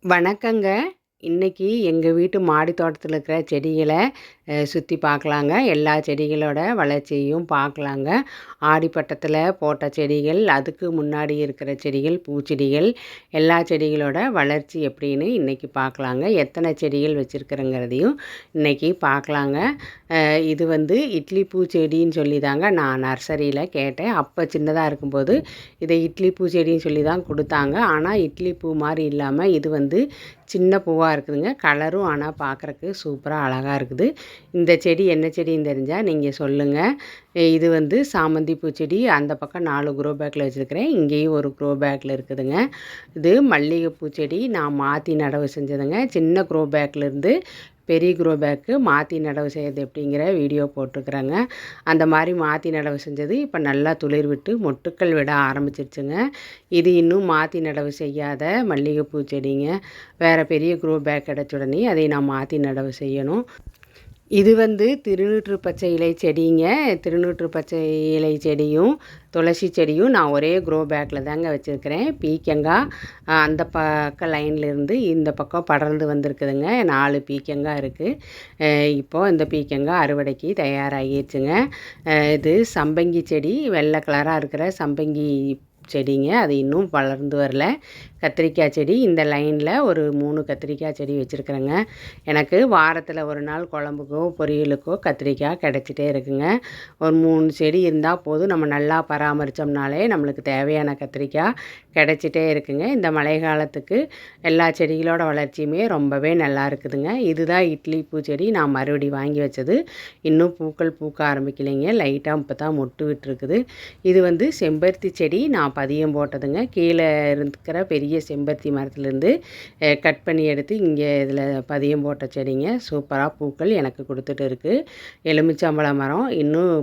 வணக்கங்க. இன்னைக்கு எங்க வீட்டு மாடி தோட்டத்தில இருக்கிற செடிகள சுத்தி பார்க்கலாங்க. எல்லா செடிகளோட வளர்ச்சியையும் பார்க்கலாங்க. ஆடிப்பட்டத்தில போட்ட செடிகள், அதுக்கு முன்னாடி இருக்கிற செடிகள், பூச்செடிகள், எல்லா செடிகளோட வளர்ச்சி எப்படின்னு இன்னைக்கு பார்க்கலாங்க. எத்தனை செடிகள் வச்சுருக்கிறேங்கிறதையும் இன்னைக்கு பார்க்கலாங்க. இது வந்து இட்லி பூச்செடின்னு சொல்லி தாங்க நான் நர்சரியில் கேட்டேன். அப்போ சின்னதாக இருக்கும்போது இதை இட்லி பூச்செடின்னு சொல்லி தான் கொடுத்தாங்க. ஆனால் இட்லி பூ மாதிரி இல்லாமல் இது வந்து சின்ன பூவாக இருக்குதுங்க. கலரும் ஆனால் பார்க்குறக்கு சூப்பராக அழகாக இருக்குது. இந்த செடி என்ன செடின்னு தெரிஞ்சால் நீங்கள் சொல்லுங்கள். இது வந்து சாமந்தி பூச்செடி. அந்த பக்கம் 4 க்ரோ பேக்கில் வச்சுருக்கிறேன். இங்கேயும் ஒரு க்ரோ பேக்கில் இருக்குதுங்க. இது மல்லிகை பூச்செடி. நான் மாற்றி நடவு செஞ்சதுங்க. சின்ன க்ரோ பேக்லேருந்து பெரிய க்ரோ பேக்கு மாற்றி நடவு செய்கிறது எப்படிங்கிற வீடியோ போட்டிருக்குறேங்க. அந்த மாதிரி மாற்றி நடவு செஞ்சது இப்போ நல்லா துளிர் விட்டு மொட்டுக்கள் விட ஆரம்பிச்சிருச்சுங்க. இது இன்னும் மாற்றி நடவு செய்யாத மல்லிகைப்பூ செடிங்க. வேறு பெரிய க்ரோ பேக் கிடச்ச உடனே அதை நான் மாற்றி நடவு செய்யணும். இது வந்து திருநூற்று பச்சை இலை செடிங்க. திருநூற்று பச்சை இலை செடியும் துளசி செடியும் நான் ஒரே க்ரோ பேக்கில் தாங்க வச்சுருக்கிறேன். பீக்கங்காய் அந்த பக்கம் லைன்லேருந்து இந்த பக்கம் படர்ந்து வந்திருக்குதுங்க. 4 பீக்கங்காய் இருக்குது. இப்போது இந்த பீக்கங்காய் அறுவடைக்கு தயாராகிடுச்சுங்க. இது சம்பங்கி செடி, வெள்ளை கலராக இருக்கிற சம்பங்கி செடிங்க. அது இன்னும் வளர்ந்து வரல. கத்திரிக்காய் செடி, இந்த லைனில் ஒரு 3 கத்திரிக்காய் செடி வச்சுருக்குறேங்க. எனக்கு வாரத்தில் ஒரு நாள் குழம்புக்கோ பொரியலுக்கோ கத்திரிக்காய் கிடச்சிட்டே இருக்குங்க. ஒரு 3 செடி இருந்தால் போதும். நம்ம நல்லா பராமரித்தோம்னாலே நம்மளுக்கு தேவையான கத்திரிக்காய் கிடச்சிட்டே இருக்குங்க. இந்த மழை காலத்துக்கு எல்லா செடிகளோட வளர்ச்சியுமே ரொம்பவே நல்லா இருக்குதுங்க. இதுதான் இட்லி பூச்செடி. நான் மறுபடி வாங்கி வச்சது. இன்னும் பூக்கள் பூக்க ஆரம்பிக்கலைங்க. லைட்டாக இப்போ தான் மொட்டு விட்டுருக்குது. இது வந்து செம்பருத்தி செடி. நான் பதியம் போட்டதுங்க. கீழே இருக்கிற பெரிய செம்பருத்தி மரத்துலேருந்து கட் பண்ணி எடுத்து இங்கே இதில் பதியம் போட்ட செடிங்க. சூப்பராக பூக்கள் எனக்கு கொடுத்துட்டு இருக்குது. எலுமிச்சம்பழம் மரம் இன்னும்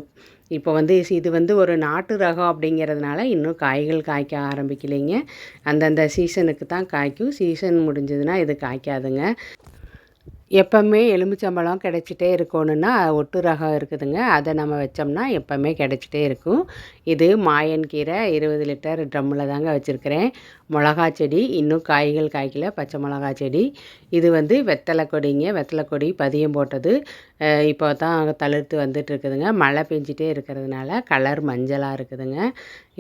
இப்போ வந்து இது வந்து ஒரு நாட்டு ரகம் அப்படிங்கிறதுனால இன்னும் காய்கள் காய்க்க ஆரம்பிக்கலைங்க. அந்தந்த சீசனுக்கு தான் காய்க்கும். சீசன் முடிஞ்சதுன்னா இது காய்க்காதுங்க. எப்போவுமே எலுமிச்சம்பழம் கிடச்சிட்டே இருக்கணுன்னா ஒட்டு ரகம் இருக்குதுங்க. அதை நம்ம வச்சோம்னா எப்போவுமே கிடச்சிட்டே இருக்கும். இது மாயன்கீரை 20 லிட்டர் ட்ரம்மில் தாங்க வச்சுருக்கிறேன். மிளகா செடி இன்னும் காய்கள் காய்க்கல. பச்சை மிளகா செடி. இது வந்து வெத்தலை கொடிங்க. வெத்தலை கொடி பதியம் போட்டது. இப்போ தான் தளிர்த்து வந்துட்டுருக்குதுங்க. மழை பெஞ்சிட்டே இருக்கிறதுனால கலர் மஞ்சளாக இருக்குதுங்க.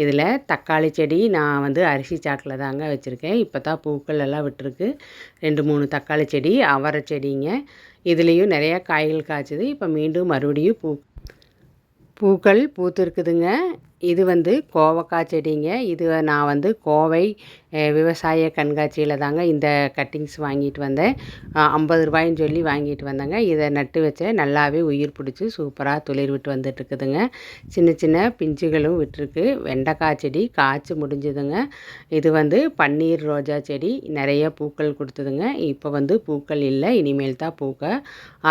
இதில் தக்காளி செடி நான் வந்து அரிசி சாக்கில் தாங்க வச்சுருக்கேன். இப்போ தான் பூக்கள் எல்லாம் விட்டுருக்கு. 2 3 தக்காளி செடி, அவரை செடிங்க. இதுலேயும் நிறையா காய்கள் காய்ச்சுது. இப்போ மீண்டும் மறுபடியும் பூக்கள் பூத்துருக்குதுங்க. இது வந்து கோவக்காய் செடிங்க. இது நான் வந்து கோவை விவசாய கண்காட்சியில் தாங்க இந்த கட்டிங்ஸ் வாங்கிட்டு வந்தேன். 50 ரூபாயின்னு சொல்லி வாங்கிட்டு வந்தேங்க. இதை நட்டு வச்சேன். நல்லாவே உயிர் பிடிச்சி சூப்பராக துளிர் விட்டு வந்துட்டுருக்குதுங்க. சின்ன சின்ன பிஞ்சுகளும் விட்டுருக்கு. வெண்டைக்காய் செடி காய்ச்சி முடிஞ்சுதுங்க. இது வந்து பன்னீர் ரோஜா செடி. நிறைய பூக்கள் கொடுத்ததுங்க. இப்போ வந்து பூக்கள் இல்லை. இனிமேல் தான் பூக்க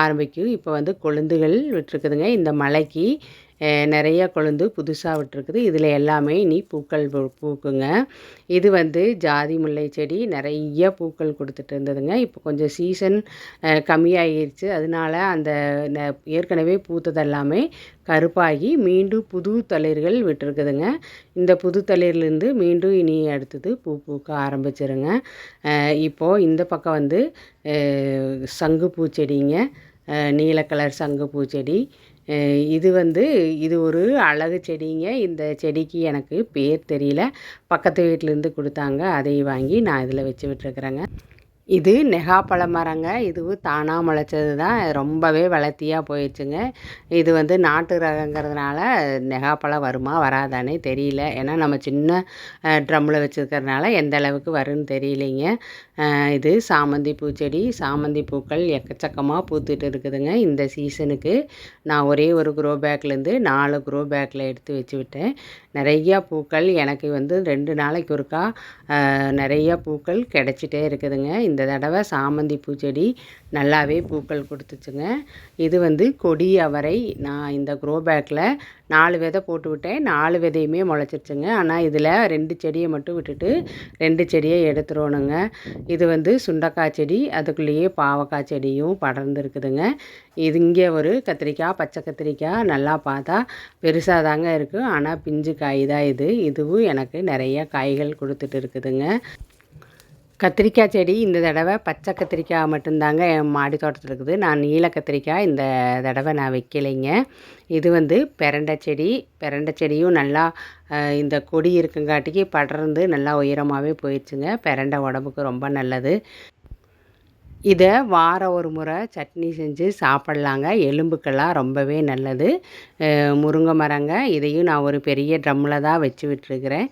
ஆரம்பிக்கும். இப்போ வந்து கொழுந்துகள் விட்டுருக்குதுங்க. இந்த மழைக்கு நிறைய கொழுந்து புதுசாக விட்டுருக்குது. இதில் எல்லாமே இனி பூக்கள் பூக்குங்க. இது வந்து ஜாதி முல்லை செடி. நிறைய பூக்கள் கொடுத்துட்டு இருந்ததுங்க. இப்போ கொஞ்சம் சீசன் கம்மியாகிடுச்சு. அதனால அந்த ஏற்கனவே பூத்தது எல்லாமே கருப்பாகி மீண்டும் புது தளிர்கள் விட்டுருக்குதுங்க. இந்த புது தளிர்லேருந்து மீண்டும் இனி அடுத்தது பூக்க ஆரம்பிச்சிருங்க. இப்போது இந்த பக்கம் வந்து சங்குப்பூ செடிங்க. நீல கலர் சங்குப்பூ செடி. இது வந்து இது ஒரு அழகு செடிங்க. இந்த செடிக்கு எனக்கு பேர் தெரியல. பக்கத்து வீட்டிலேருந்து கொடுத்தாங்க. அதை வாங்கி நான் இதில் வச்சு விட்டுருக்குறேங்க. இது நெகாப்பழ மரங்க. இதுவும் தானாக முளைச்சது தான். ரொம்பவே வளர்த்தியாக போயிடுச்சுங்க. இது வந்து நாட்டு ரகங்கிறதுனால நெகாப்பழம் வருமா வராதானே தெரியல. ஏன்னா நம்ம சின்ன ட்ரம்மில் வச்சுருக்கிறதுனால எந்த அளவுக்கு வரும்னு தெரியலைங்க. இது சாமந்தி பூச்செடி. சாமந்தி பூக்கள் எக்கச்சக்கமாக பூத்துட்டு இருக்குதுங்க. இந்த சீசனுக்கு நான் ஒரே ஒரு க்ரோ பேக்லேருந்து 4 க்ரோ பேக்கில் எடுத்து வச்சு விட்டேன். நிறையா பூக்கள் எனக்கு வந்து 2 நாளைக்கு ஒருக்கா நிறைய பூக்கள் கிடச்சிட்டே இருக்குதுங்க. இந்த தடவை சாமந்தி பூச்செடி நல்லாவே பூக்கள் கொடுத்துச்சுங்க. இது வந்து கொடி அவரை. நான் இந்த க்ரோ பேக்கில் 4 விதை போட்டு விட்டேன். 4 விதையுமே முளைச்சிருச்சுங்க. ஆனால் இதில் 2 செடியை மட்டும் விட்டுட்டு 2 செடியை எடுத்துடணுங்க. இது வந்து சுண்டைக்காய் செடி. அதுக்குள்ளேயே பாவக்காய் செடியும் படர்ந்து இருக்குதுங்க. இது இங்கே ஒரு கத்திரிக்காய், பச்சை கத்திரிக்காய் நல்லா பார்த்தா பெருசாக தாங்க இருக்குது. ஆனால் பிஞ்சு காய் தான் இது. இதுவும் எனக்கு நிறைய காய்கள் கொடுத்துட்டு இருக்குதுங்க. கத்திரிக்காய் செடி இந்த தடவை பச்சை கத்திரிக்காய் மட்டும்தாங்க என் மாடி தோட்டத்தில் இருக்குது. நான் நீல கத்திரிக்காய் இந்த தடவை நான் வைக்கலைங்க. இது வந்து பெரண்டை செடி. பெரண்டை செடியும் நல்லா இந்த கொடி இருக்குங்காட்டிக்கு படர்ந்து நல்லா உயரமாகவே போயிடுச்சுங்க. பெரண்டை உடம்புக்கு ரொம்ப நல்லது. இதை வாரம் ஒரு முறை சட்னி செஞ்சு சாப்பிட்லாங்க. எலும்புக்கெல்லாம் ரொம்பவே நல்லது. முருங்கை மரங்க, இதையும் நான் ஒரு பெரிய ட்ரம்மில் தான் வச்சு விட்டுருக்கிறேன்.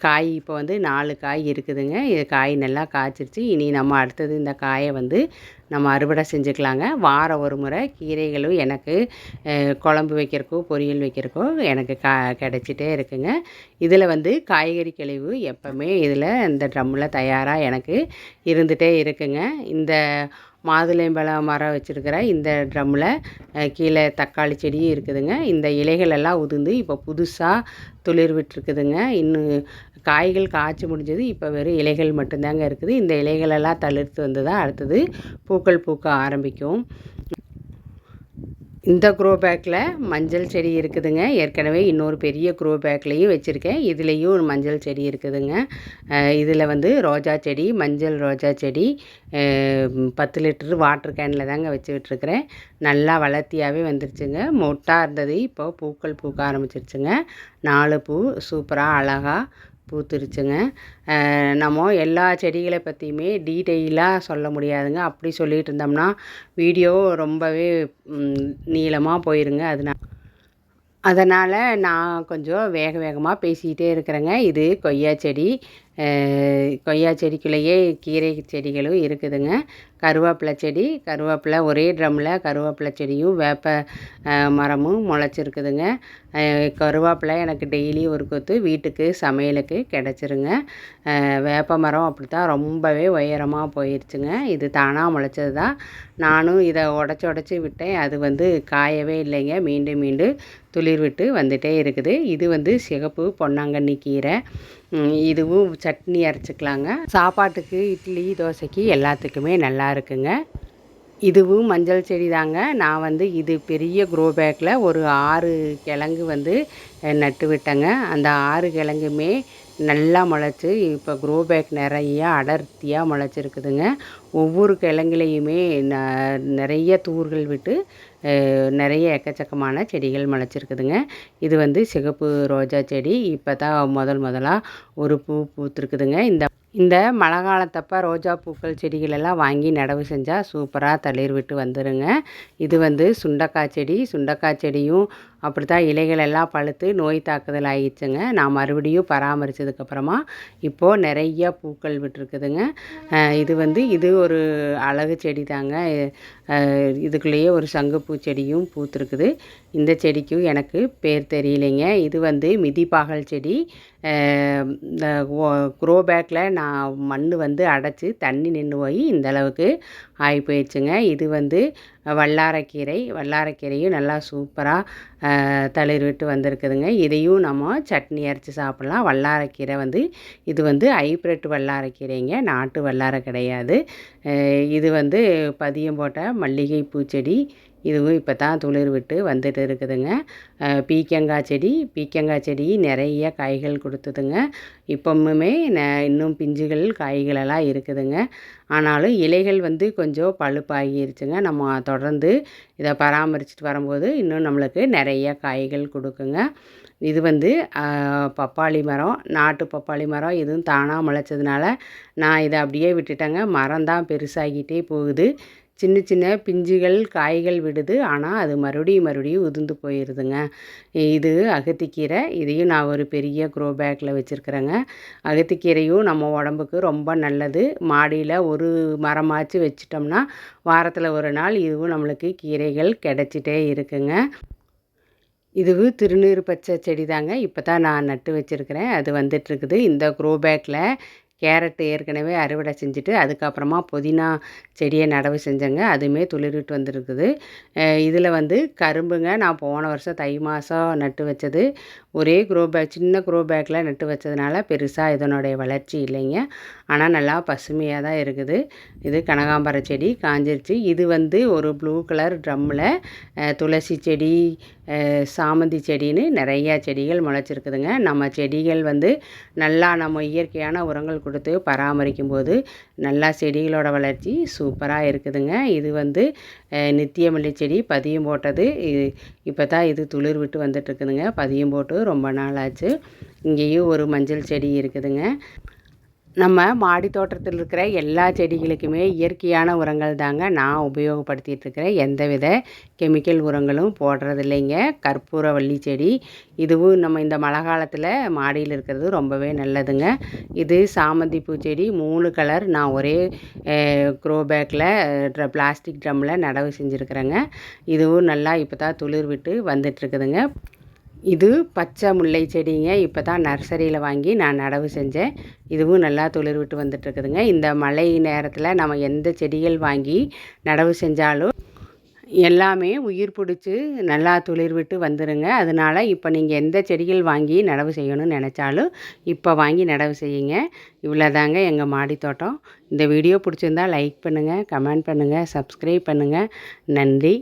காய் இப்போ வந்து 4 காய் இருக்குதுங்க. இது காய் நல்லா காய்ச்சிருச்சு. இனி நம்ம அடுத்தது இந்த காயை வந்து நம்ம அறுவடை செஞ்சுக்கலாங்க. வாரம் ஒரு முறை கீரைகளும் எனக்கு குழம்பு வைக்கிறக்கோ பொரியல் வைக்கிறக்கோ எனக்கு கிடச்சிட்டே இருக்குங்க. இதில் வந்து காய்கறி கழிவு எப்போவுமே இதில் இந்த ட்ரம்மில் தயாராக எனக்கு இருந்துகிட்டே இருக்குங்க. இந்த மாதுளம்பழ மரம் வச்சுருக்கிற இந்த ட்ரம்மில் கீழே தக்காளி செடியும் இருக்குதுங்க. இந்த இலைகள் எல்லாம் உதிர்ந்து இப்போ புதுசாக துளிர் விட்டுருக்குதுங்க. இன்னும் காய்கள் காய்ச்சி முடிஞ்சது. இப்போ வெறும் இலைகள் மட்டும்தாங்க இருக்குது. இந்த இலைகளெல்லாம் தளிர்த்து வந்து தான் அடுத்தது பூக்கள் பூக்க ஆரம்பிக்கும். இந்த க்ரோ பேக்கில் மஞ்சள் செடி இருக்குதுங்க. ஏற்கனவே இன்னொரு பெரிய க்ரோ பேக்லேயும் வச்சுருக்கேன். இதுலேயும் மஞ்சள் செடி இருக்குதுங்க. இதில் வந்து ரோஜா செடி, மஞ்சள் ரோஜா செடி 10 லிட்டர் வாட்டர் கேனில் தாங்க வச்சு விட்டுருக்குறேன். நல்லா வளர்த்தியாகவே வந்துருச்சுங்க. மொட்டாக இருந்தது, இப்போ பூக்கள் பூக்க ஆரம்பிச்சிருச்சுங்க. 4 பூ சூப்பராக அழகாக பூத்துருச்சுங்க. நம்ம எல்லா செடிகளை பற்றியுமே டீட்டெயிலாக சொல்ல முடியாதுங்க. அப்படி சொல்லிகிட்டு இருந்தோம்னா வீடியோ ரொம்பவே நீளமாக போயிருங்க. அதனால் நான் கொஞ்சம் வேக வேகமாக பேசிக்கிட்டே இருக்கிறேங்க. இது கொய்யா செடி. கொய்யா செடிக்குள்ளேயே கீரை செடிகளும் இருக்குதுங்க. கருவேப்பிலை செடி, கருவேப்பிலை ஒரே ட்ரம்மில் கருவேப்பிலை செடியும் வேப்ப மரமும் முளைச்சிருக்குதுங்க. கருவேப்பிலை எனக்கு டெய்லி ஒரு கொத்து வீட்டுக்கு சமையலுக்கு கிடச்சிருங்க. வேப்ப மரம் அப்படி தான் ரொம்பவே உயரமாக போயிடுச்சுங்க. இது தானாக முளைச்சது தான். நானும் இதை உடச்சி விட்டேன். அது வந்து காயவே இல்லைங்க. மீண்டும் மீண்டும் துளிர் விட்டு வந்துகிட்டே இருக்குது. இது வந்து சிகப்பு பொன்னாங்கண்ணி கீரை. இதுவும் சட்னி அரைச்சிக்கலாங்க. சாப்பாட்டுக்கு இட்லி தோசைக்கு எல்லாத்துக்குமே நல்லா இருக்குங்க. இதுவும் மஞ்சள் செடி தாங்க. நான் வந்து இது பெரிய க்ரோ பேக்கில் ஒரு 6 கிழங்கு வந்து நட்டு விட்டேங்க. அந்த 6 கிழங்குமே நல்லா முளைச்சி இப்போ க்ரோ பேக் நிறைய அடர்த்தியாக முளைச்சிருக்குதுங்க. ஒவ்வொரு கிழங்குலையுமே நிறைய தூர்கள் விட்டு நிறைய எக்கச்சக்கமான செடிகள் முளைச்சிருக்குதுங்க. இது வந்து சிகப்பு ரோஜா செடி. இப்போ தான் முதலாக ஒரு பூ பூத்துருக்குதுங்க. இந்த மழை காலத்தப்போ ரோஜா பூக்கள் செடிகளெல்லாம் வாங்கி நடவு செஞ்சால் சூப்பராக தளிர் விட்டு வந்துடுங்க. இது வந்து சுண்டக்காய் செடி. சுண்டக்காய் செடியும் அப்படி தான் இலைகள் எல்லாம் பழுத்து நோய் தாக்குதல் ஆகிடுச்சுங்க. நான் மறுபடியும் பராமரித்ததுக்கப்புறமா இப்போது நிறைய பூக்கள் விட்டுருக்குதுங்க. இது ஒரு அழகு செடி தாங்க. இதுக்குள்ளேயே ஒரு சங்குப்பூ செடியும் பூத்துருக்குது. இந்த செடிக்கும் எனக்கு பேர் தெரியலைங்க. இது வந்து மிதிப்பாகல் செடி. இந்த க்ரோ பேக்கில் நான் மண் வந்து அடைச்சி தண்ணி நின்று போய் இந்தளவுக்கு ஆகி போயிடுச்சுங்க. இது வந்து வல்லாரைக்கீரையும் நல்லா சூப்பராக தளிர் விட்டு வந்திருக்குதுங்க. இதையும் நம்ம சட்னி அரைச்சி சாப்பிட்லாம். வல்லாரைக்கீரை வந்து இது வந்து ஹைப்ரிட் வல்லாரைக்கீரைங்க, நாட்டு வல்லாரை கிடையாது. இது வந்து பதியம் போட்ட மல்லிகை பூச்செடி. இதுவும் இப்போ தான் துளிர் விட்டு வந்துட்டு இருக்குதுங்க. பீக்கங்காய் செடி நிறைய காய்கள் கொடுத்ததுங்க. இப்போவுமே இன்னும் பிஞ்சுகள் காய்களெல்லாம் இருக்குதுங்க. ஆனாலும் இலைகள் வந்து கொஞ்சம் பழுப்பாகிருச்சுங்க. நம்ம தொடர்ந்து இதை பராமரிச்சுட்டு வரும்போது இன்னும் நம்மளுக்கு நிறைய காய்கள் கொடுக்குங்க. இது வந்து பப்பாளி மரம், நாட்டு பப்பாளி மரம். இதுவும் தானாக முளைச்சதுனால நான் இதை அப்படியே விட்டுட்டேங்க. மரம் தான் பெருசாகிட்டே போகுது. சின்ன பிஞ்சுகள் காய்கள் விடுது. ஆனால் அது மறுபடியும் உதிர்ந்து போயிடுதுங்க. இது அகத்திக்கீரை. இதையும் நான் ஒரு பெரிய க்ரோ பேக்கில் வச்சுருக்கிறேங்க. அகத்திக்கீரையும் நம்ம உடம்புக்கு ரொம்ப நல்லது. மாடியில் ஒரு மரமாச்சு வச்சிட்டோம்னா வாரத்தில் ஒரு நாள் இதுவும் நம்மளுக்கு கீரைகள் கிடச்சிட்டே இருக்குங்க. இதுவும் திருநீறு பச்சை செடி தாங்க. இப்போ தான் நான் நட்டு வச்சுருக்கிறேன். அது வந்துட்டுருக்குது. இந்த க்ரோ பேக்கில் கேரட்டு ஏற்கனவே அறுவடை செஞ்சுட்டு அதுக்கப்புறமா புதினா செடியை நடவு செஞ்சேங்க. அதுவுமே துளிர்விட்டு வந்துருக்குது. இதில் வந்து கரும்புங்க. நான் போன வருஷம் தை மாதம் நட்டு வச்சது. ஒரே சின்ன க்ரோ பேக்கில் நட்டு வச்சதுனால பெருசாக இதனுடைய வளர்ச்சி இல்லைங்க. ஆனால் நல்லா பசுமையாக தான் இருக்குது. இது கனகாம்பர செடி காஞ்சிருச்சு. இது வந்து ஒரு ப்ளூ கலர் ட்ரம்மில் துளசி செடி, சாமந்தி செடின்னு நிறையா செடிகள் முளைச்சிருக்குதுங்க. நம்ம செடிகள் வந்து நல்லா நம்ம இயற்கையான உரங்கள் கொடுத்து பராமரிக்கும் போது நல்லா செடிகளோட வளர்ச்சி சூப்பராக இருக்குதுங்க. இது வந்து நித்தியமல்லி செடி பதியம் போட்டது. இப்போ தான் இது துளிர் விட்டு வந்துட்டுருக்குதுங்க. பதியம் போட்டு ரொம்ப நாள் ஆச்சு. இங்கேயும் ஒரு மஞ்சள் செடி இருக்குதுங்க. நம்ம மாடி தோட்டத்தில் இருக்கிற எல்லா செடிகளுக்குமே இயற்கையான உரங்கள் தாங்க நான் உபயோகப்படுத்திகிட்ருக்கிறேன். எந்தவித கெமிக்கல் உரங்களும் போடுறதில்லைங்க. கற்பூரவள்ளி செடி இதுவும் நம்ம இந்த மழை காலத்தில் மாடியில் இருக்கிறது ரொம்பவே நல்லதுங்க. இது சாமந்தி பூச்செடி 3 கலர் நான் ஒரே க்ரோ பேக்கில் பிளாஸ்டிக் ட்ரம்மில் நடவு செஞ்சுருக்கிறேங்க. இதுவும் நல்லா இப்போ தான் துளிர் விட்டு வந்துட்டுருக்குதுங்க. இது பச்சை முல்லை செடிங்க. இப்போ தான் நர்சரியில் வாங்கி நான் நடவு செஞ்சேன். இதுவும் நல்லா துளிர் விட்டு வந்துட்டுருக்குதுங்க. இந்த மழை நேரத்தில் நம்ம எந்த செடிகள் வாங்கி நடவு செஞ்சாலும் எல்லாமே உயிர் பிடிச்சி நல்லா துளிர் விட்டு வந்துடுங்க. அதனால் இப்போ நீங்கள் எந்த செடிகள் வாங்கி நடவு செய்யணும்னு நினச்சாலும் இப்போ வாங்கி நடவு செய்யுங்க. இவ்வளோதாங்க எங்கள் மாடி தோட்டம். இந்த வீடியோ பிடிச்சிருந்தா லைக் பண்ணுங்கள், கமெண்ட் பண்ணுங்கள், சப்ஸ்கிரைப் பண்ணுங்கள். நன்றி.